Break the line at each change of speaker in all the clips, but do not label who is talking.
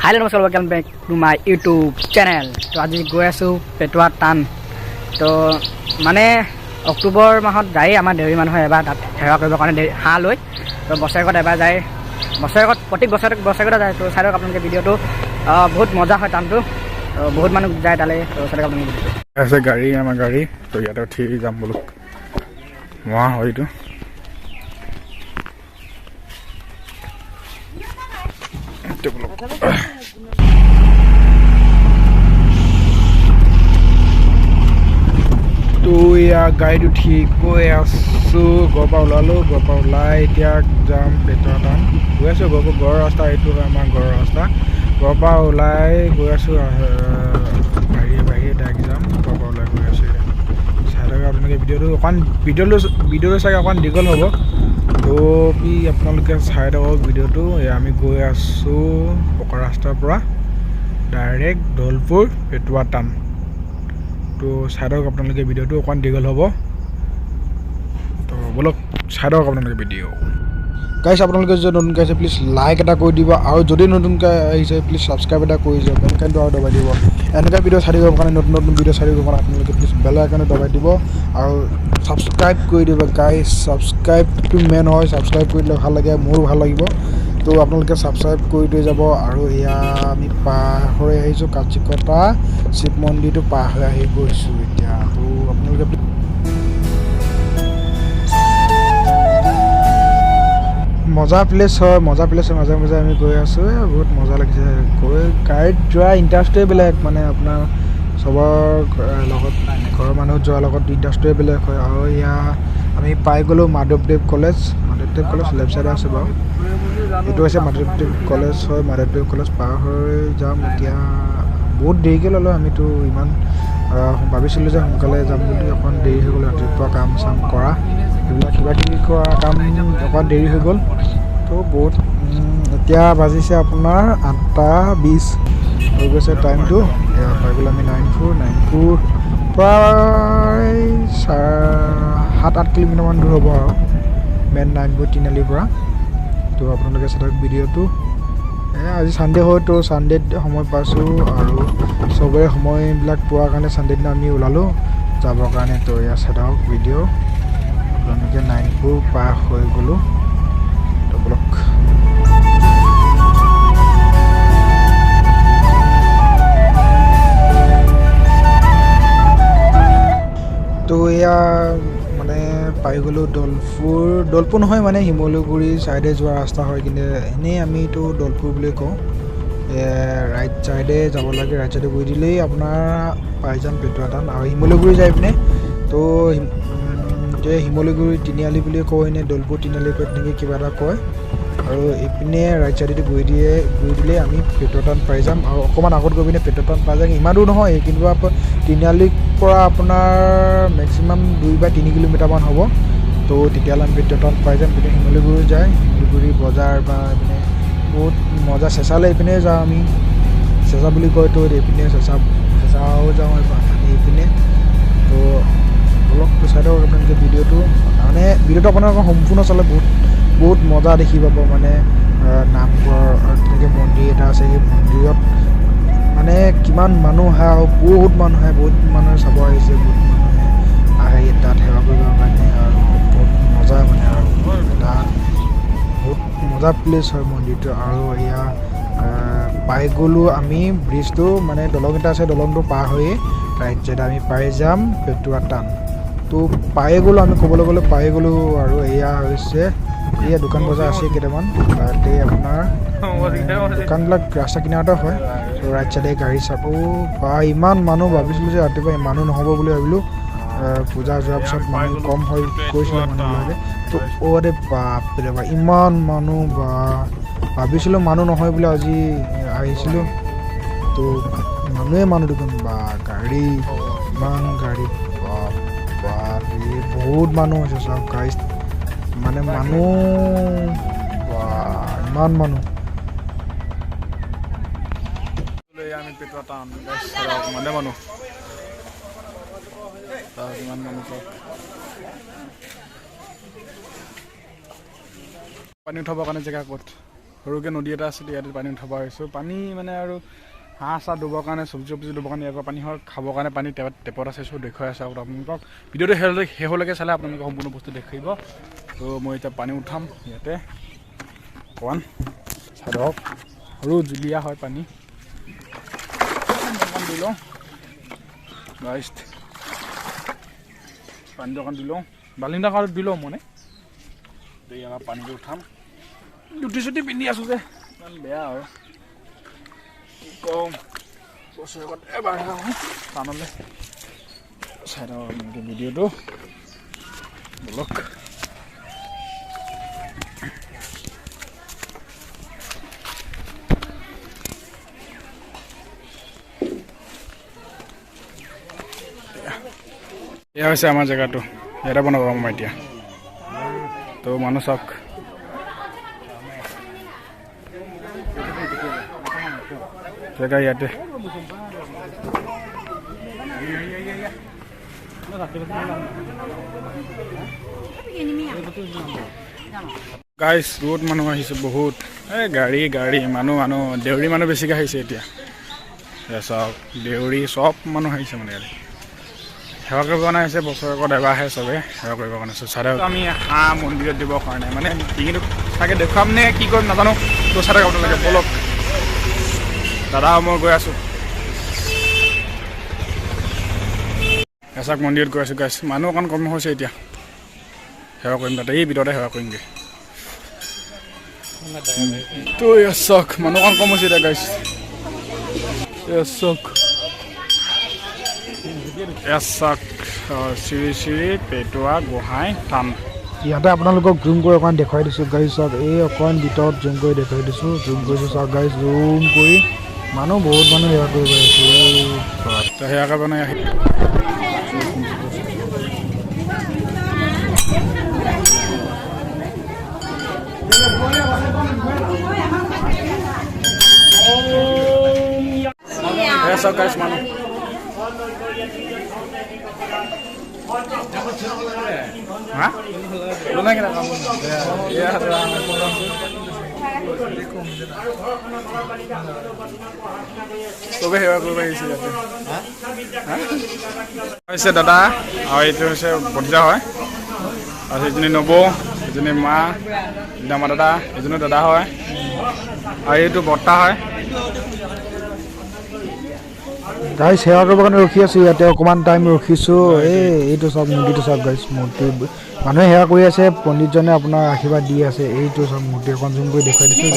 Hello, namaskar, welcome back to my YouTube channel. তো আজি গৈ আছো পেটুৱা টান তো মানে অক্টোবৰ মাহত যায় আমাৰ দেউৰী মানুহে এবাৰ তাত সেৱা কৰিবৰ কাৰণে হাঁহ লৈ তো বছৰেকত এবাৰ যায় বছৰেকত প্ৰত্যেক বছৰেকত যায় তো চাই লওক আপোনালোকে ভিডিঅ'টো বহুত মজা হয় টানটো তো বহুত মানুহ যায় তালৈ তো চাই লওক আপোনালোকে
আছে গাড়ী আমাৰ গাড়ী তো ইয়াতে উঠি যাম বোলো মহা হয়তো তো ইয়া গাড়ীত উঠি গৈ আছোঁ ঘৰৰ পৰা ওলালোঁ ঘৰৰ পৰা ওলাই এতিয়া যাম পেটুৱা টান গৈ আছোঁ ঘৰৰ ৰাস্তা এইটো হয় আমাৰ ঘৰৰ ৰাস্তা ঘৰৰ পৰা ওলাই গৈ আছোঁ বাহিৰে ডাইৰেক্ট যাম ঘৰৰ পৰা ওলাই গৈ আছোঁ চাই লওক আপোনালোকে ভিডিঅ'টো চাগে অকণমান দীঘল হ'ব তো আপোনালোকে চাই থাকক ভিডিঅ'টো আমি গৈ আছোঁ পকা ৰাস্তাৰ পৰা ডাইৰেক্ট দholpur পেটুৱা টান তো চাই থাকক আপোনালোকে ভিডিঅ'টো অকণমান দীঘল হ'ব তো বলক চাই থাকক আপোনালোকে ভিডিঅ' গাইছ আপোনালোকে যদি নতুনকৈ আহিছে প্লিজ লাইক এটা কৰি দিব আৰু যদি নতুনকৈ আহিছে প্লিজ ছাবস্ক্ৰাইব এটা কৰি দিয়ক বেল আইকনটো আৰু দবাই দিব এনেকুৱা ভিডিঅ' চাই থাকিবৰ কাৰণে নতুন ভিডিঅ' চাই থাকিবৰ কাৰণে আপোনালোকে প্লিজ বেল আইকনটো দবাই দিব আৰু ছাবস্ক্ৰাইব কৰি দিব গাইছ ছাবস্ক্ৰাইবটো মেইন হয় ছাবস্ক্ৰাইব কৰি দিলে ভাল লাগে মোৰো ভাল লাগিব তো আপোনালোকে ছাবস্ক্ৰাইব কৰি থৈ যাব আৰু এয়া আমি পাৰ হৈ আহিছোঁ কাচিকটা শিৱ মন্দিৰটো পাৰ হৈ আহি গৈছোঁ এতিয়া তো আপোনালোকে মজা প্লেচ হয় মাজে আমি গৈ আছোঁ বহুত মজা লাগিছে গৈ গাড়ীত যোৱা ইণ্টাৰেষ্টটোৱে বেলেগ মানে আপোনাৰ চবৰ লগত ঘৰৰ মানুহ যোৱাৰ লগত ইণ্টাৰেষ্টটোৱে বেলেগ হয় আৰু এয়া আমি পাই গ'লোঁ মাধৱদেৱ কলেজ লেফ্ট ছাইডে আছে বাৰু এইটো হৈছে মাধৱদেৱ কলেজ হয় মাধৱদেৱ কলেজ পাৰ হৈ যাম এতিয়া বহুত দেৰিকৈ ল'লোঁ আমিতো ইমান ভাবিছিলোঁ যে সোনকালে যাম বুলি অকণমান দেৰি হৈ গ'ল ৰাতিপুৱা কাম চাম কৰা এইবিলাক কিবাকিবি কৰা কাম অকণমান দেৰি হৈ গ'ল তো বহুত এতিয়া বাজিছে আপোনাৰ 8:20 হৈ গৈছে টাইমটো এতিয়া পাই গ'লোঁ আমি 94 প্ৰায় 7-8 কিলোমিটাৰমান দূৰ হ'ব আৰু মেইন 94 তিনিআলিৰ পৰা তো আপোনালোকে চাই থাকক ভিডিঅ'টো আজি ছানডে হয়তো ছানডেত সময় পাইছোঁ আৰু চবৰে সময়বিলাক পোৱাৰ কাৰণে ছানডে দিনা আমি ওলালোঁ যাবৰ কাৰণে তো এয়া চাই থাকক ভিডিঅ' আপোনালোকে 94 পাৰ হৈ গ'লোঁ তো বলক তো এয়া মানে পাই গ'লোঁ দholpur নহয় মানে শিমলুগুৰি ছাইডে যোৱা ৰাস্তা হয় কিন্তু এনেই আমিতো দholpur বুলি কওঁ ৰাইট ছাইডে যাব লাগে ৰাইট ছাইডে গৈ দিলেই আপোনাৰ পাই যাম পেটুৱা টান আৰু শিমলুগুৰি যাই পিনে তো শিমলুগুৰি তিনিআলি বুলি কয় নে দholpur তিনিআলি কয় তেনেকৈ কিবা এটা কয় আৰু এইপিনে ৰাইট ছাইডেদি গৈ দিলে আমি পেটুৱা টান পাই যাম আৰু অকণমান আগত গৈ পিনে পেটুৱা টান পাই যাম ইমান দূৰ নহয় কিন্তু তিনিআলিৰ পৰা আপোনাৰ মেক্সিমাম 2 বা 3 কিলোমিটাৰমান হ'ব তো তেতিয়াহ'লে আমি পেটুৱা টান পাই যাম পিনে শিমলুগুৰি যায় শিমলুগুৰি বজাৰ বা এইপিনে বহুত মজা চেঁচালৈ এইপিনে যাওঁ আমি চেঁচা বুলি কয় তো এইপিনে চেঁচাও যাওঁ এইপিনে তো অলপ চাই থাকক আপোনালোকে ভিডিঅ'টো মানে ভিডিঅ'টো আপোনালোকে সম্পূৰ্ণ চালে বহুত মজা দেখি পাব মানে নামঘৰ তেনেকৈ মন্দিৰ এটা আছে সেই মন্দিৰত মানে কিমান মানুহ আহে আৰু বহুত মানুহে চাব আহিছে বহুত মানুহে আহে তাত সেৱা কৰিবৰ কাৰণে আৰু বহুত মজা মানে আৰু এটা বহুত মজা প্লেচ হয় মন্দিৰটো আৰু এয়া পাই গ'লোঁ আমি ব্ৰিজটো মানে দলং এটা আছে দলংটো পাৰ হৈয়ে ৰাইট ছাইডে আমি পাই যাম পেটুৱা টান তো পায়ে গ'লোঁ আমি ক'বলৈ গ'লে পায়ে গ'লোঁ আৰু এয়া হৈছে এয়া দোকান বজাৰ আছে কেইটামান তাতে আপোনাৰ দোকানবিলাক ৰাস্তা কিনাৰতে হয় তো ৰাইট ছাইডে গাড়ী চাব বা ইমান মানুহ ভাবিছিলোঁ যে ৰাতিপুৱা মানুহ নহ'ব বুলি ভাবিলোঁ পূজা যোৱাৰ পিছত মানুহ কম হৈ গৈছিলে মানুহবিলাকে তো বাপৰে বা ইমান মানুহ বা ভাবিছিলোঁ মানুহ নহয় বুলি আজি আহিছিলোঁ তো মানুহ দেখোন বা গাড়ী ইমান গাড়ী বহুত মানুহ হৈছে চাওক গাড়ী মানে মানুহ ইমান মানুহ আমি পেটুৱা টান মানে মানুহ ইমান মানুহ পানী উঠাবৰ কাৰণে জেগা ক'ত
সৰুকৈ নদী এটা আছে ইয়াতে পানী উঠাব আহিছোঁ পানী মানে আৰু হাঁহ চাহ ধুবৰ কাৰণে চব্জি ধুবৰ কাৰণে ইয়াৰ পৰা পানী হয় খাবৰ কাৰণে পানী টেপত আছে চব দেখুৱাই আছে আৰু আপোনালোকক ভিডিঅ'টো শেষলৈকে চালে আপোনালোকে সম্পূৰ্ণ বস্তু দেখিব তো মই এতিয়া পানী উঠাম ইয়াতে অকণমান চাই ধৰক সৰু জুলীয়া হয় পানী অকণমান দি লওঁ গাইষ্ট পানীটো অকণ দি লওঁ বাল্টিংটা অকণ দি লওঁ মানে তো ইয়াৰ পানীটো উঠাম জুতি চুটি পিন্ধি আছোঁ যে ইমান বেয়া আৰু কম বছৰেকত এবাৰ আহোঁ টানলৈ চাই থাকক আপোনালোকে ভিডিঅ'টো বলক এয়া হৈছে আমাৰ জেগাটো ইয়াতে বনাব মই এতিয়া তো মানুহ চাওক জেগা ইয়াতে গাইছ বহুত মানুহ আহিছে বহুত এই গাড়ী মানুহ দেউৰী মানুহ বেছিকৈ আহিছে এতিয়া চাওক দেউৰী চব মানুহ আহিছে মানে ইয়াতে সেৱা কৰিব কাৰণে আহিছে বছৰেকত এবাৰ আহে চবে সেৱা কৰিব কাৰণে চাই আমি হাঁহ মন্দিৰত দিবৰ কাৰণে মানে ডিঙিটো চাগে দেখুৱাম নে কি কৰিম নাজানো তো চাই থাকক আপোনালোকে বলক দাদা মই গৈ আছোঁ এচাক মন্দিৰত গৈ আছোঁ গাইছ মানুহ অকণ কম হৈছে এতিয়া সেৱা কৰিম তাতে এই ভিতৰতে সেৱা কৰিমগৈ তো চাওক মানুহ অকণ কম হৈছে এতিয়া গাইছ চাওক এচাক শ্ৰী শ্ৰী পেটুৱা গোহাঁই থান
ইয়াতে আপোনালোকক জুম কৰি অকণমান দেখুৱাই দিছোঁ গাইজ চাওক এই অকণমান ভিতৰত জুম কৰি দেখুৱাই দিছোঁ জুম কৰিছোঁ চাওক গাইজ জুম কৰি মানুহ বহুত মানুহ সেৱা কৰিব পাৰিছোঁ
সেয়াকে বনাই আহি চাওক গাইছ মানুহ হা বনাই কেনে কাম চবে সেৱা কৰিব আহিছে ইয়াতে হৈছে দাদা আৰু এইটো হৈছে ভতিজা হয় আৰু সেইজনী নবৌ এজনী মা ডাঙৰ দাদা এজনী দাদা হয় আৰু এইটো বৰ্তা হয়
গাইজ সেৱা কৰিবৰ কাৰণে ৰখি আছোঁ ইয়াতে অকণমান টাইম ৰখিছোঁ এইটো চাওক মূৰ্তিটো চাওক গাইজ মূৰ্তি মানুহে সেৱা কৰি আছে পণ্ডিতজনে আপোনাৰ আশীৰ্বাদ দি আছে এইটো চাওক মূৰ্তি অকণ জুম কৰি দেখুৱাই দিছোঁ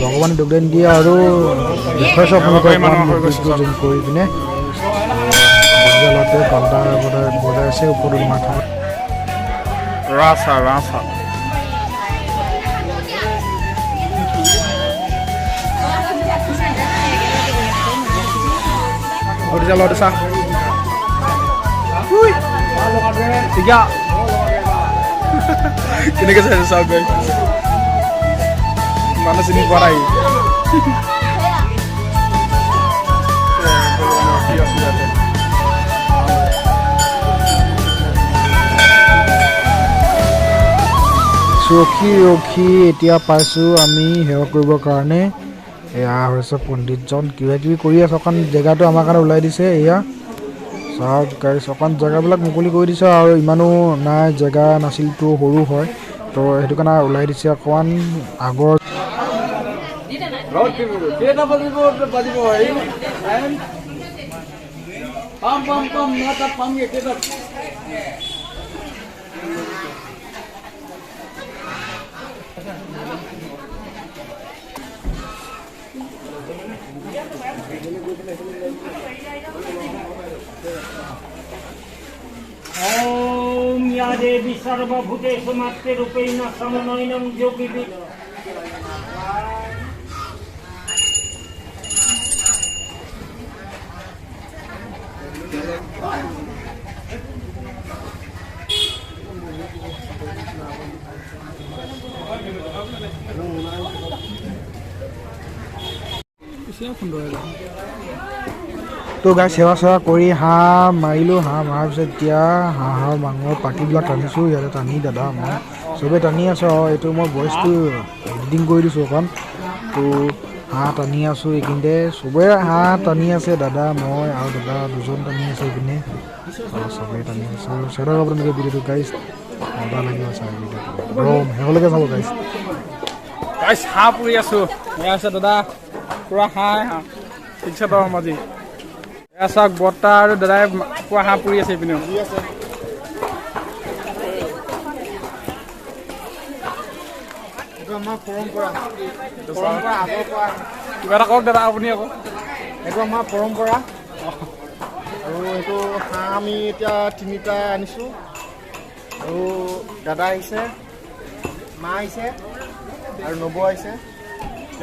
ভগৱানে যোগদান দিয়ে আৰু দেখুৱাইছোঁ আপোনালোকে জুম কৰি পিনে বিদ্যালয়তে পাল্টা বজাই আছে ওপৰত মাথা
ৰাছা ভতিজা লওঁতে চা কেনেকৈ চাইছে চাওক গৈ মানুহ চিনি পোৱা নাই
ৰখি এতিয়া পাইছোঁ আমি সেৱা কৰিবৰ কাৰণে এয়া হৈছে পণ্ডিতজন কিবা কিবি কৰি আছে অকণ জেগাটো আমাৰ কাৰণে ওলাই দিছে এয়া চাওক গাইছ অকণ জেগাবিলাক মুকলি কৰি দিছে আৰু ইমানো নাই জেগা নাছিলতো সৰু হয় তো সেইটো কাৰণে ওলাই দিছে অকণমান আগৰ
ओम या देवी सर्वभूतेषु मातृरूपेण समन्वयनं योगिभिः
তো গাই সেৱা চেৱা কৰি হাঁহ মাৰিলোঁ হাঁহ মৰাৰ পিছত এতিয়া হাঁহৰ মাংসৰ পাতিবিলাক টানিছোঁ ইয়াতে টানি দাদা মই চবেই টানি আছোঁ আৰু এইটো মই ভইচটো এডিটিং কৰি দিছোঁ অকণ তো হাঁহ টানি আছোঁ এইখিনিতে চবেই হাঁহ টানি আছে দাদা মই আৰু দাদা দুজন টানি আছে এইপিনে চবেই টানি আছোঁ চাই থাকক আপোনালোকে ভিডিঅ'টো গাইছ মজা লাগিব চাই ভিডিঅ'টো একদম শেষলৈকে চাব গাইছ
গাইছ হাঁহ পুৰি আছোঁ এয়া আছে দাদা পূৰা হাঁহ ঠিকছে পাব আজি এয়া চাওক বৰ্তা আৰু দাদাই পূৰা হাঁহ পুৰি আছে এইপিনেও
আমাৰ পৰম্পৰা
কিবা এটা কওক দাদা আপুনি আকৌ
এইটো আমাৰ পৰম্পৰা আৰু এইটো হাঁহ আমি এতিয়া 3টা আনিছোঁ আৰু দাদা আহিছে মা আহিছে আৰু নবৌ আহিছে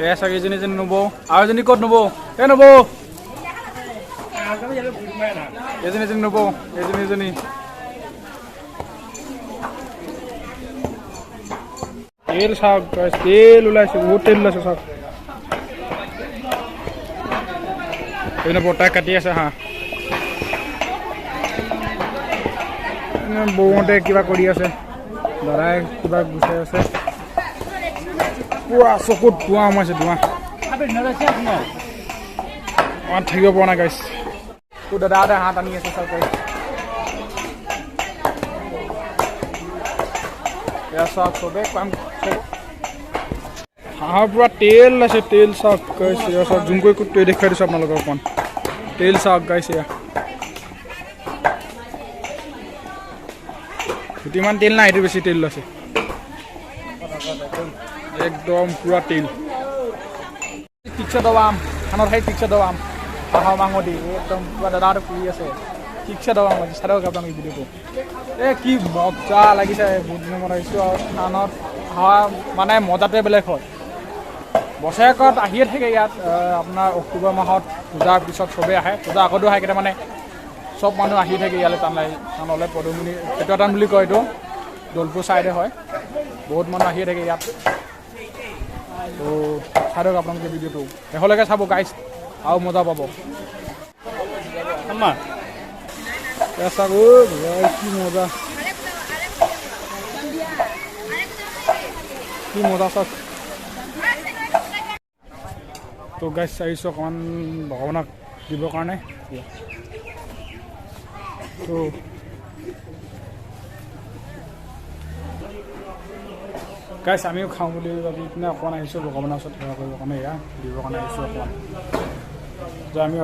এয়া চাওক এইজনী নবৌ আৰু এজনী ক'ত নবৌ এই নবৌ এজনী নবৌ এজনী তেল চাওক তেল ওলাইছে বহুত তেল ওলাইছে চাওক এইপিনে বৰ্তাই কাটি আছে হাঁহ বৌহঁতে কিবা কৰি আছে দাদাই কিবা গুচাই আছে পুৰা চকুত ধোঁৱা সোমাইছে ধোঁৱা থাকিব পৰা নাই গাইছ তোৰ দাদাহঁতে হাঁহ টানি আছে চাওক এয়া চাওক চবেই কাম হাঁহৰ পৰা তেল আছে তেল চাওক গাইছে এয়া চাওক জুম কৰি তেল দেখুৱাই দিছোঁ আপোনালোকক অকণমান তেল চাওক গাইছে এয়া ইমান তেল নাই এইটো বেছি তেল আছে একদম পুৰা তেল ঠিকছে দবাম খানাৰ ঠাইত ঠিকছে দবাম হাঁহৰ মাংস দি একদম পুৰা দাদাহঁতে ফুৰি আছে ঠিকছে দবাম আজি চাই থাকক আপোনালোকে ভিডিঅ'টো এই কি মজা লাগিছে বহুত দিনৰ মনত আহিছোঁ আৰু থানত হাঁহ মানে মজাটোৱে বেলেগ হয় বছৰেকত আহিয়ে থাকে ইয়াত আপোনাৰ অক্টোবৰ মাহত পূজাৰ পিছত চবেই আহে পূজাৰ আগতো আহে কেইটামানে চব মানুহ আহি থাকে ইয়ালৈ টানলৈ পদুমণি পেটুৱা টান বুলি কয় এইটো দলপুৰ ছাইডে হয় বহুত মানুহ আহিয়ে থাকে ইয়াত তো চাই দিয়ক আপোনালোকে ভিডিঅ'টো শেষলৈকে চাব গাইছ আৰু মজা পাব চাব কি মজা কি মজা চাওক তো গাইছ আহিছোঁ অকণমান ভগৱানক দিবৰ কাৰণে তো গাইছ আমিও খাওঁ বুলি ভাবি পিনে অকণমান আহিছোঁ ভগৱানৰ ওচৰত সেৱা কৰিবৰ কাৰণে এয়া দিবৰ কাৰণে আহিছোঁ অকণমান তো আমি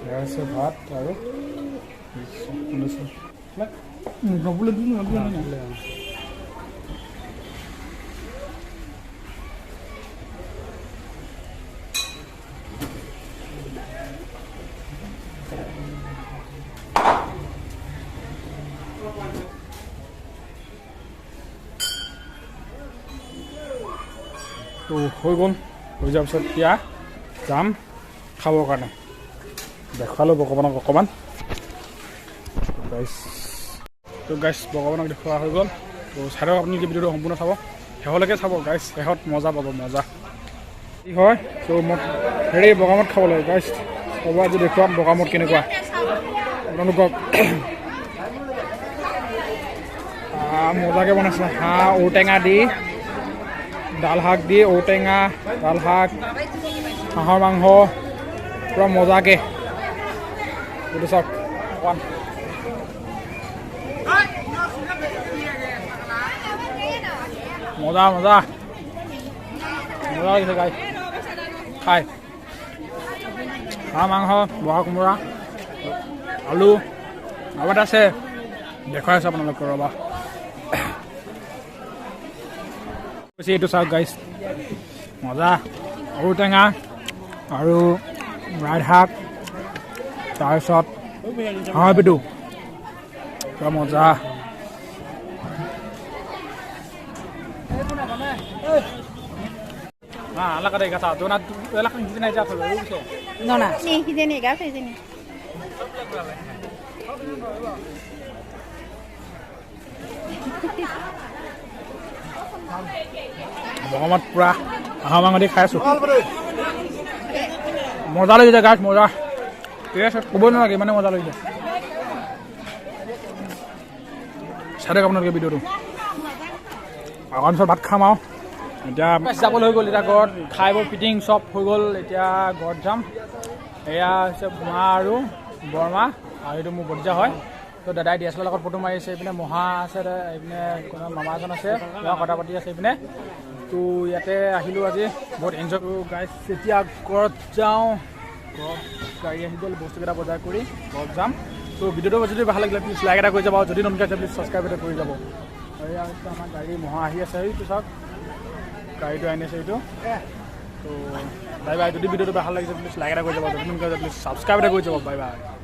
এয়া হৈছে ভাত আৰু নবলে তো হৈ গ'ল হৈ যোৱাৰ পিছত এতিয়া যাম খাবৰ কাৰণে দেখুৱালোঁ ভগৱানক অকণমান তো গাইছ ভগৱানক দেখুওৱা হৈ গ'ল তো চাই থাকক আপুনি ভিডিঅ'টো সম্পূৰ্ণ চাব শেষলৈকে চাব গাইছ শেষত মজা পাব মজা কি হয় তো মই হেৰি বগামত খাব লাগে গাইছ হ'ব আজি দেখুৱাম বগামত কেনেকুৱা আপোনালোকক মজাকৈ বনাইছে হাঁহ ঔটেঙা দি ডাল শাক দি ঔটেঙা ডাল শাক হাঁহৰ মাংস পূৰা মজাকৈ এইটো চাওক অকণমান মজা মজা মজা লাগিছে গাই খাই হাঁহ মাংস বহা কোমোৰা আলু আৰু এটা আছে দেখুৱাই আছোঁ আপোনালোকৰ ৰ'বা এইটো চাওক গাইছ মজা ঔটেঙা আৰু ৰাই শাক তাৰপিছত হাঁহৰ পেটু পূৰা মজা anak ada kata tu nak elak di sini aja kalau bisa.
Nona. Nih, di sini kan, di sini.
Banget pura, hamang ada kaya su. Mozza lagi je guys, mozza. Kaya kubur lagi mana mozza lagi je. চাই দিয়ক আপোনালোকে ভিডিঅ'টো অকণ পিছত ভাত খাম আৰু এতিয়া যাবলৈ হৈ গ'ল এতিয়া ঘৰত খাই বৈ ফিটিং চব হৈ গ'ল এতিয়া ঘৰত যাম এয়া হৈছে মা আৰু বৰমা আৰু এইটো মোৰ ভতিজা হয় তো দাদাই DSLR লগত ফটো মাৰিছে এইপিনে মহা আছে এইপিনে কোনো মামা এজন আছে কথা পাতি আছে এইপিনে তো ইয়াতে আহিলোঁ আজি বহুত এনজয় কৰোঁ গাইজ এতিয়া ঘৰত যাওঁ ঘৰত গাড়ী আহি গ'ল বস্তুকেইটা বজাৰ কৰি ঘৰত যাম তো ভিডিঅ'টো যদি ভাল লাগিলে প্লিজ লাইক এটা কৰি যাব যদি নতুনকৈ আছে প্লিজ ছাবস্ক্ৰাইব এটা কৰি যাব এয়া হৈছে আমাৰ গাড়ী মহা আহি আছে এইটো চাওক গাড়ীটো আনি আছে এইটো তো বাই বাই যদি ভিডিঅ'টো ভাল লাগিছে প্লিজ লাইক এটা কৰি যাব যদি নতুনকৈ আছে প্লিজ ছাবস্ক্ৰাইব এটা কৰি যাব বাই বাই